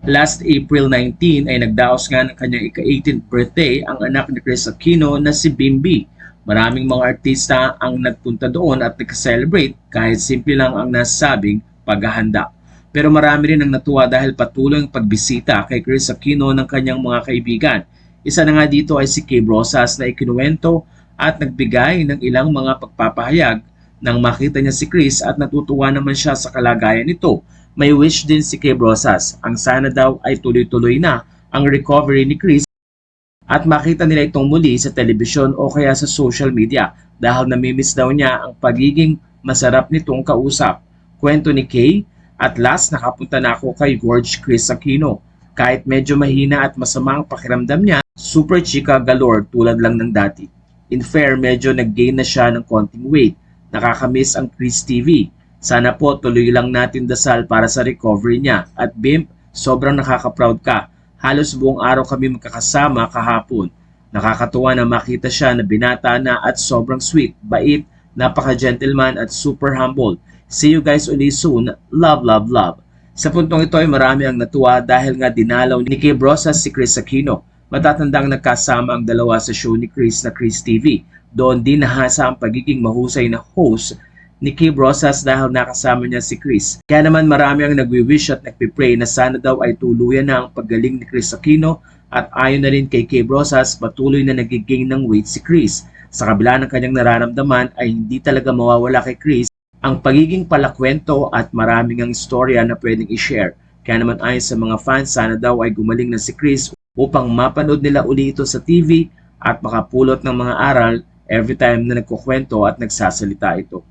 Last April 19 ay nagdaos nga ng kanyang ika-18th birthday ang anak ni Kris Aquino na si Bimbi. Maraming mga artista ang nagpunta doon at nag-celebrate kahit simple lang ang nasabing paghahanda. Pero marami rin ang natuwa dahil patuloy ang pagbisita kay Kris Aquino ng kanyang mga kaibigan. Isa na nga dito ay si Kay Brosas na ikinuwento at nagbigay ng ilang mga pagpapahayag nang makita niya si Kris at natutuwa naman siya sa kalagayan nito. May wish din si Kay Brosas ang sana daw ay tuloy-tuloy na ang recovery ni Kris at makita nila itong muli sa telebisyon o kaya sa social media dahil namimiss daw niya ang pagiging masarap nitong kausap. Kwento ni Kay, at last nakapunta na ako kay Gorge Kris Aquino. Kahit medyo mahina at masama ang pakiramdam niya, super chika galore tulad lang ng dati. In fair, medyo nag-gain na siya ng konting weight. Nakakamiss ang Kris TV. Sana po tuloy lang natin dasal para sa recovery niya. At Bimp, sobrang nakaka-proud ka. Halos buong araw kami magkakasama kahapon. Nakakatuwa na makita siya na binata na at sobrang sweet, bait, napaka-gentleman at super humble. See you guys uli soon. Love, love, love. Sa puntong ito ay marami ang natuwa dahil nga dinalaw ni Kay Brosas si Kris Aquino. Matatandang nagkasama ang dalawa sa show ni Kris na Kris TV. Doon din nahasa ang pagiging mahusay na host ni Kay Brosas dahil nakasama niya si Kris. Kaya naman marami ang nagwi-wish at nagpipray na sana daw ay tuluyan na ang paggaling ni Kris Aquino at ayon na rin kay Kay Brosas patuloy na nagiging ng weight si Kris. Sa kabila ng kanyang nararamdaman ay hindi talaga mawawala kay Kris ang pagiging palakwento at maraming ang istorya na pwedeng i-share. Kaya naman ayon sa mga fans sana daw ay gumaling na si Kris upang mapanood nila uli ito sa TV at makapulot ng mga aral every time na nagkukwento at nagsasalita ito.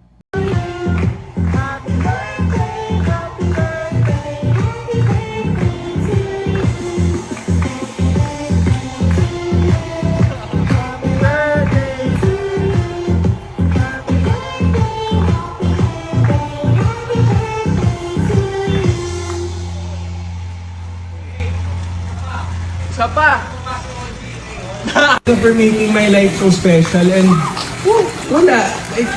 Isa pa! For making my life so special and wala, like,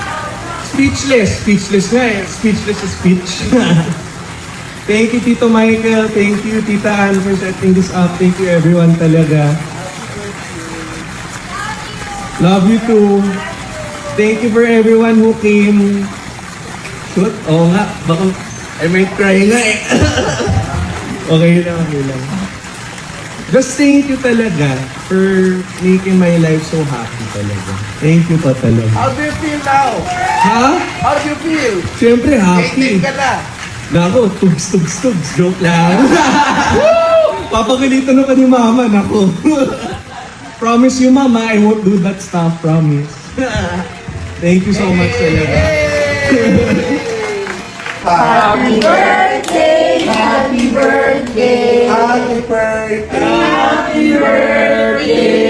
speechless nga eh, speechless is speech. Thank you Tito Michael, thank you Tita Ann for setting this up, thank you everyone talaga. Love you too. Thank you for everyone who came. Shoot, oo nga, baka I might cry nga eh. Okay lang. Just thank you talaga for making my life so happy talaga. Thank you pa talaga. How do you feel now? Ha? How do you feel? Siyempre happy. 18 ka na. Nako, tugs. Joke lang. Papagalitan na pa ni Mama, nako. Promise you, Mama, I won't do that stuff. Promise. Thank you so much talaga. Happy birthday! Happy birthday! Happy birthday! Happy birthday!